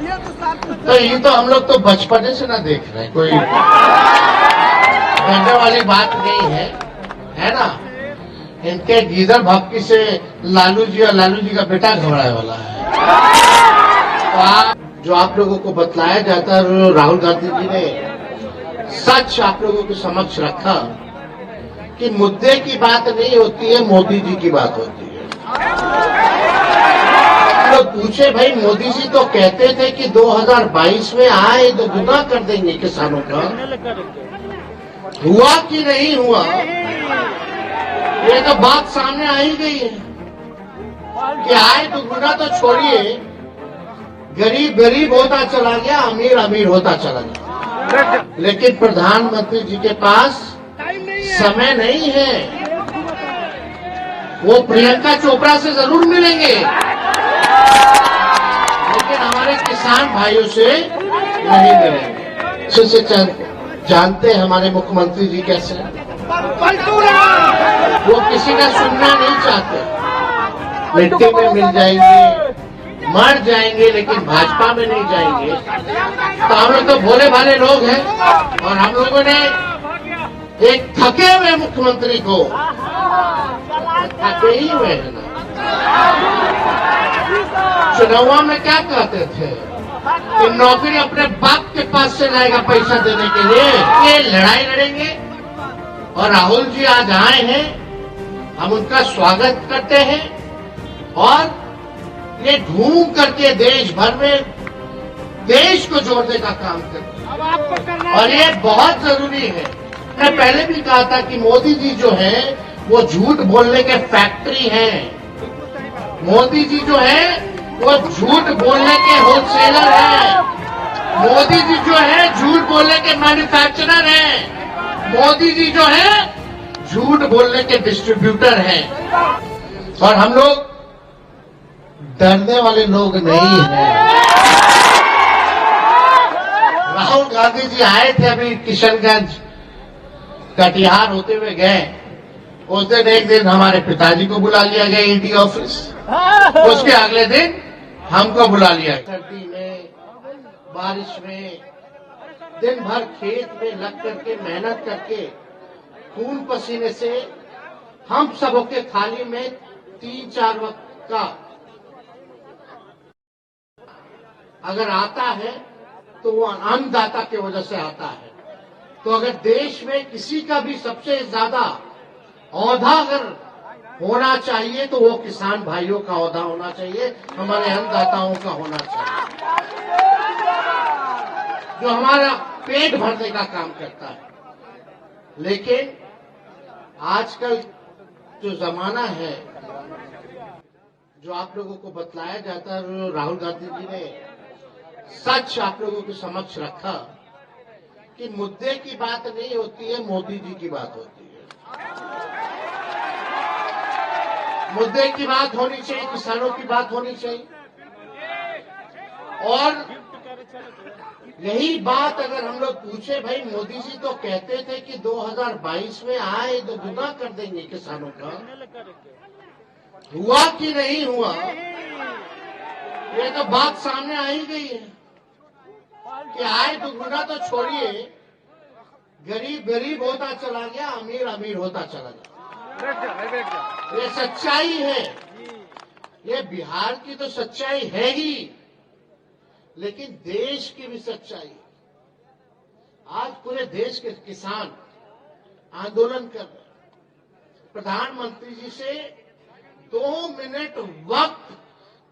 तो ये तो हम लोग तो बचपने से ना देख रहे हैं, कोई कहने वाली बात नहीं है ना। इनके गीदड़ भक्ति से लालू जी और लालू जी का बेटा घबराने वाला है। तो आप लोगों को बतलाया जाता है, राहुल गांधी जी ने सच आप लोगों के समक्ष रखा कि मुद्दे की बात नहीं होती है, मोदी जी की बात होती है। तो पूछे भाई, मोदी जी तो कहते थे कि 2022 में आए तो गुना कर देंगे किसानों का, हुआ कि नहीं हुआ? ये तो बात सामने आ ही गई है कि आए तो गुना तो छोड़िए, गरीब गरीब होता चला गया, अमीर अमीर होता चला गया। लेकिन प्रधानमंत्री जी के पास समय नहीं है। वो प्रियंका चोपड़ा से जरूर मिलेंगे, लेकिन हमारे किसान भाइयों से नहीं मिलेंगे। से जानते हैं हमारे मुख्यमंत्री जी कैसे, वो किसी का सुनना नहीं चाहते। मिट्टी में मिल जाएंगे, मर जाएंगे, लेकिन भाजपा में नहीं जाएंगे। तो हम लोग तो भोले भाले लोग हैं, और हम लोगों ने एक थके हुए मुख्यमंत्री को, थके ही हुए हैं ना। चुनाव में क्या कहते थे कि नौकरी अपने बाप के पास से लाएगा पैसा देने के लिए। ये लड़ाई लड़ेंगे, और राहुल जी आज आए हैं, हम उनका स्वागत करते हैं, और ये घूम करके देश भर में देश को जोड़ने का काम करते हैं, और ये बहुत जरूरी है। मैं पहले भी कहा था कि मोदी जी जो है वो झूठ बोलने के फैक्ट्री हैं। मोदी जी जो है वो झूठ बोलने के होलसेलर हैं। मोदी जी जो है झूठ बोलने के मैन्युफैक्चरर हैं। मोदी जी जो है झूठ बोलने के डिस्ट्रीब्यूटर हैं। और हम लोग डरने वाले लोग नहीं हैं। राहुल गांधी जी आए थे अभी किशनगंज, कटिहार होते हुए गए। उस दिन एक दिन हमारे पिताजी को बुला लिया गया ईडी ऑफिस, उसके अगले दिन हमको बुला लिया। सर्दी में, बारिश में, दिन भर खेत में लग करके मेहनत करके खून पसीने से हम सबों के थाली में 3-4 वक्त का अगर आता है तो वो अन्नदाता की वजह से आता है। तो अगर देश में किसी का भी सबसे ज्यादा औहदा अगर होना चाहिए तो वो किसान भाइयों का औहदा होना चाहिए, हमारे अन्नदाताओं का होना चाहिए, जो हमारा पेट भरने का काम करता है। लेकिन आजकल जो जमाना है, जो आप लोगों को बतलाया जाता है, राहुल गांधी जी ने सच आप लोगों के समक्ष रखा कि मुद्दे की बात नहीं होती है, मोदी जी की बात होती है। मुद्दे की बात होनी चाहिए, किसानों की बात होनी चाहिए। और यही बात अगर हम लोग पूछे, भाई मोदी जी तो कहते थे कि 2022 में आए तो गुना कर देंगे किसानों का, हुआ कि नहीं हुआ? ये तो बात सामने आ ही गई है कि आए तो गुना तो छोड़िए, गरीब गरीब होता चला गया, अमीर अमीर होता चला गया। ये सच्चाई है, ये बिहार की तो सच्चाई है ही, लेकिन देश की भी सच्चाई है। आज पूरे देश के किसान आंदोलन कर रहे हैं। प्रधानमंत्री जी से 2 मिनट वक्त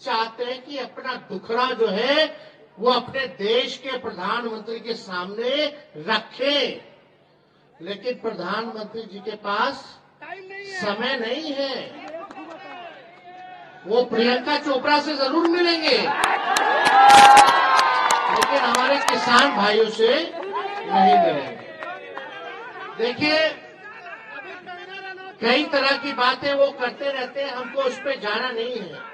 चाहते हैं कि अपना दुखड़ा जो है वो अपने देश के प्रधानमंत्री के सामने रखें, लेकिन प्रधानमंत्री जी के पास समय नहीं है। वो प्रियंका चोपड़ा से जरूर मिलेंगे, लेकिन हमारे किसान भाइयों से नहीं मिलेंगे। देखिए, कई तरह की बातें वो करते रहते हैं, हमको उस पर जाना नहीं है।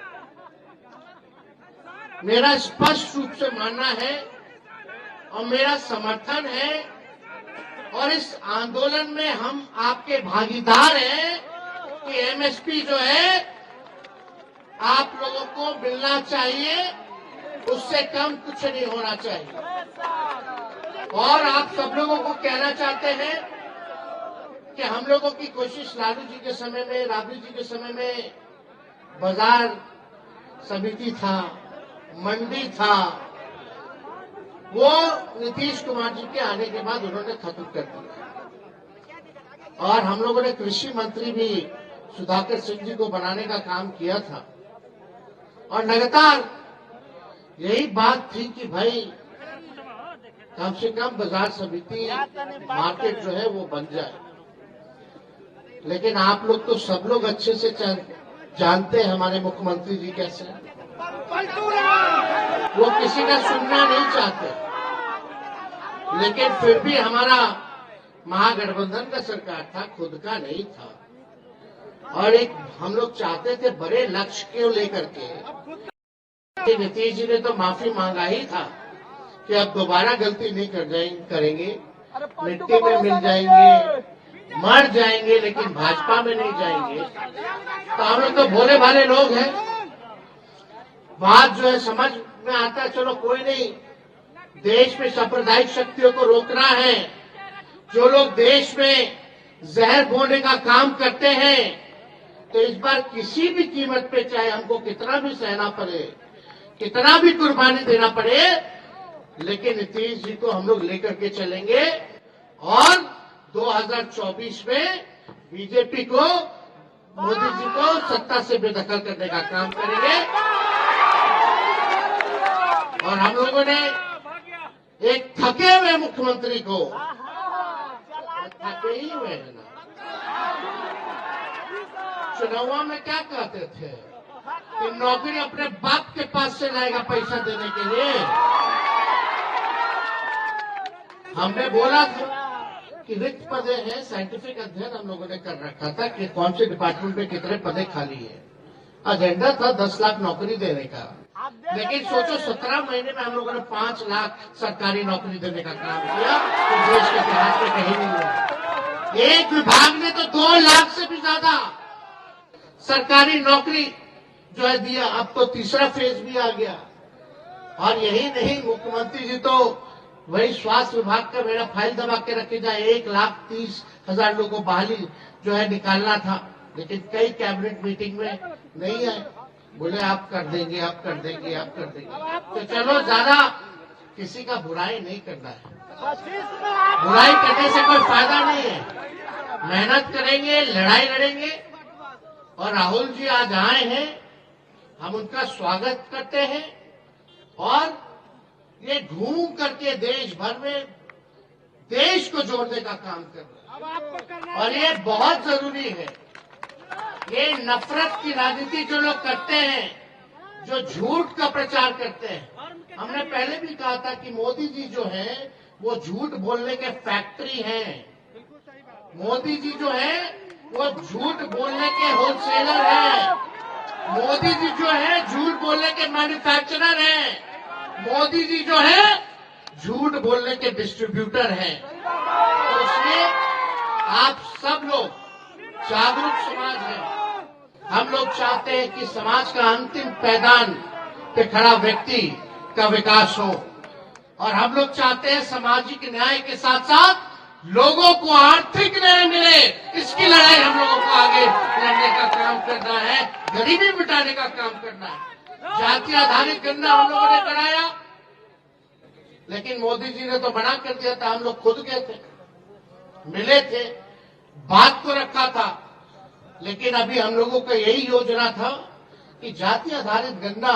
मेरा स्पष्ट रूप से मानना है और मेरा समर्थन है, और इस आंदोलन में हम आपके भागीदार हैं कि एमएसपी जो है आप लोगों को मिलना चाहिए, उससे कम कुछ नहीं होना चाहिए। और आप सब लोगों को कहना चाहते हैं कि हम लोगों की कोशिश लालू जी के समय में, राबड़ी जी के समय में बाजार समिति था, मंडी था, वो नीतीश कुमार जी के आने के बाद उन्होंने खत्म कर दिया। और हम लोगों ने कृषि मंत्री भी सुधाकर सिंह जी को बनाने का काम किया था। और लगातार यही बात थी कि भाई कम से कम बाजार समिति मार्केट जो है वो बन जाए। लेकिन आप लोग तो सब लोग अच्छे से जानते हैं हमारे मुख्यमंत्री जी कैसे हैं। वो किसी का सुनना नहीं चाहते, लेकिन फिर भी हमारा महागठबंधन का सरकार था, खुद का नहीं था। और एक हम लोग चाहते थे बड़े लक्ष्य को लेकर के। नीतीश जी ने तो माफी मांगा ही था कि अब दोबारा गलती नहीं करेंगे, मिट्टी में मिल जाएंगे, मर जाएंगे, लेकिन भाजपा में नहीं जाएंगे। तो हम लोग तो भोले भाले लोग हैं, बात जो है समझ में आता है, चलो कोई नहीं, देश में सांप्रदायिक शक्तियों को रोकना है। जो लोग देश में जहर बोने का काम करते हैं, तो इस बार किसी भी कीमत पे, चाहे हमको कितना भी सहना पड़े, कितना भी कुर्बानी देना पड़े, लेकिन नीतीश जी को हम लोग लेकर के चलेंगे। और 2024 में बीजेपी को, मोदी जी को सत्ता से बेदखल करने का काम करेंगे। और हम लोगों ने एक थके हुए मुख्यमंत्री को, थके ही हुए हैं ना, चुनाव में क्या कहते थे कि नौकरी अपने बाप के पास से लाएगा पैसा देने के लिए। हमने बोला था कि रिक्त पदे हैं, साइंटिफिक अध्ययन हम लोगों ने कर रखा था कि कौन से डिपार्टमेंट में कितने पदे खाली है। एजेंडा था 10 लाख नौकरी देने का, लेकिन सोचो 17 महीने में हम लोगों ने 5 लाख सरकारी नौकरी देने का काम किया, तो देश के इतिहास में कहीं नहीं हुआ। एक विभाग ने तो 2 लाख से भी ज्यादा सरकारी नौकरी जो है दिया। अब तो तीसरा फेज भी आ गया। और यही नहीं, मुख्यमंत्री जी तो वही स्वास्थ्य विभाग का मेरा फाइल दबा के रखे जाए, 1,30,000 लोगों को बहाली जो है निकालना था, लेकिन कई कैबिनेट मीटिंग में नहीं आए। बोले आप कर देंगे, आप कर देंगे, आप कर देंगे। तो चलो, ज्यादा किसी का बुराई नहीं करना है, बुराई करने से कोई फायदा नहीं है। मेहनत करेंगे, लड़ाई लड़ेंगे। और राहुल जी आज आए हैं, हम उनका स्वागत करते हैं। और ये घूम करके देश भर में देश को जोड़ने का काम कर रहे हैं, और ये बहुत जरूरी है। ये नफरत की राजनीति जो लोग करते हैं, जो झूठ का प्रचार करते हैं, हमने पहले भी कहा था कि मोदी जी जो है वो झूठ बोलने के फैक्ट्री हैं। मोदी जी जो है वो झूठ बोलने के होलसेलर हैं। मोदी जी जो है झूठ बोलने के मैन्युफैक्चरर हैं। मोदी जी जो है झूठ बोलने के डिस्ट्रीब्यूटर हैं। तो इसलिए आप सब लोग जागरूक समाज हैं। हम लोग चाहते हैं कि समाज का अंतिम पैदान पे खड़ा व्यक्ति का विकास हो, और हम लोग चाहते हैं सामाजिक न्याय के साथ साथ लोगों को आर्थिक न्याय मिले। इसकी लड़ाई हम लोगों को आगे लड़ने का काम करना है, गरीबी मिटाने का काम करना है। जाति आधारित गणना हम लोगों ने कराया, लेकिन मोदी जी ने तो मना कर दिया था। हम लोग खुद गए थे, मिले थे, बात को रखा था, लेकिन अभी हम लोगों का यही योजना था कि जाति आधारित गणना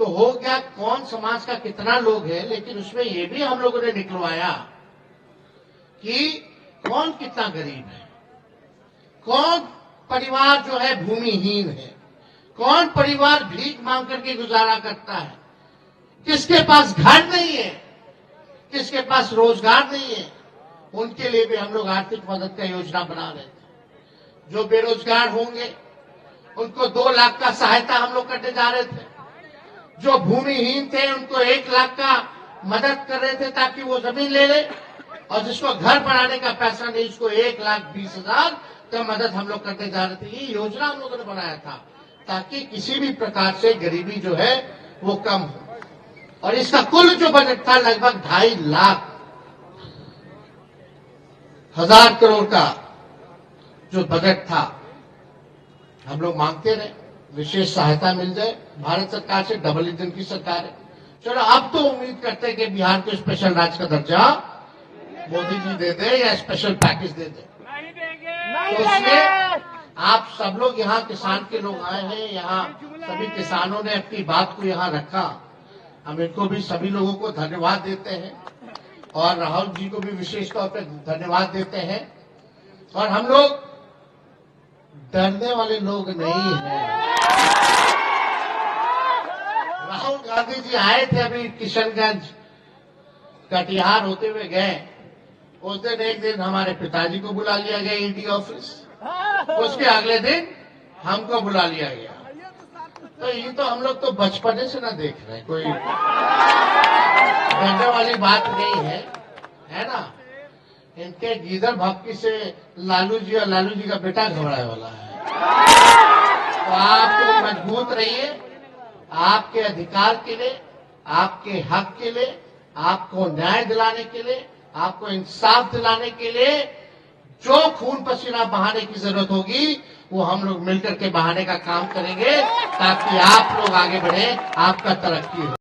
तो हो गया, कौन समाज का कितना लोग है, लेकिन उसमें ये भी हम लोगों ने निकलवाया कि कौन कितना गरीब है, कौन परिवार जो है भूमिहीन है, कौन परिवार भीख मांग करके गुजारा करता है, किसके पास घर नहीं है, किसके पास रोजगार नहीं है। उनके लिए भी हम लोग आर्थिक मदद का योजना बना रहे थे। जो बेरोजगार होंगे उनको 2 लाख का सहायता हम लोग करने जा रहे थे। जो भूमिहीन थे उनको 1 लाख का मदद कर रहे थे ताकि वो जमीन ले ले, और जिसको घर बनाने का पैसा नहीं उसको 1,20,000 का मदद हम लोग करने जा रहे थे। ये योजना हम लोगों ने बनाया था ताकि किसी भी प्रकार से गरीबी जो है वो कम हो। और इसका कुल जो बजट था लगभग 2.5 लाख हजार करोड़ का जो बजट था, हम लोग मांगते रहे विशेष सहायता मिल जाए भारत सरकार से। डबल इंजन की सरकार है, चलो अब तो उम्मीद करते हैं कि बिहार को स्पेशल राज्य का दर्जा मोदी जी दे दे या स्पेशल पैकेज दे दे। तो इसलिए आप सब लोग यहाँ किसान के लोग आए हैं, यहाँ सभी किसानों ने अपनी बात को यहाँ रखा। हम इनको भी सभी लोगों को धन्यवाद देते हैं और राहुल जी को भी विशेष तौर पर धन्यवाद देते हैं। और हम लोग डरने वाले लोग नहीं हैं। राहुल गांधी जी आए थे अभी किशनगंज, कटिहार होते हुए गए। उस दिन एक दिन हमारे पिताजी को बुला लिया गया ईडी ऑफिस, उसके अगले दिन हमको बुला लिया गया। तो ये तो हम लोग तो बचपने से ना देख रहे, कोई डरने वाली बात नहीं है ना। इनके गीदड़ भक्ति से लालू जी और लालू जी का बेटा घबराने वाला है। तो आप तो मजबूत रहिए, आपके अधिकार के लिए, आपके हक के लिए, आपको न्याय दिलाने के लिए, आपको इंसाफ दिलाने के लिए जो खून पसीना बहाने की जरूरत होगी वो हम लोग मिलकर के बहाने का काम करेंगे, ताकि आप लोग आगे बढ़े, आपका तरक्की हो।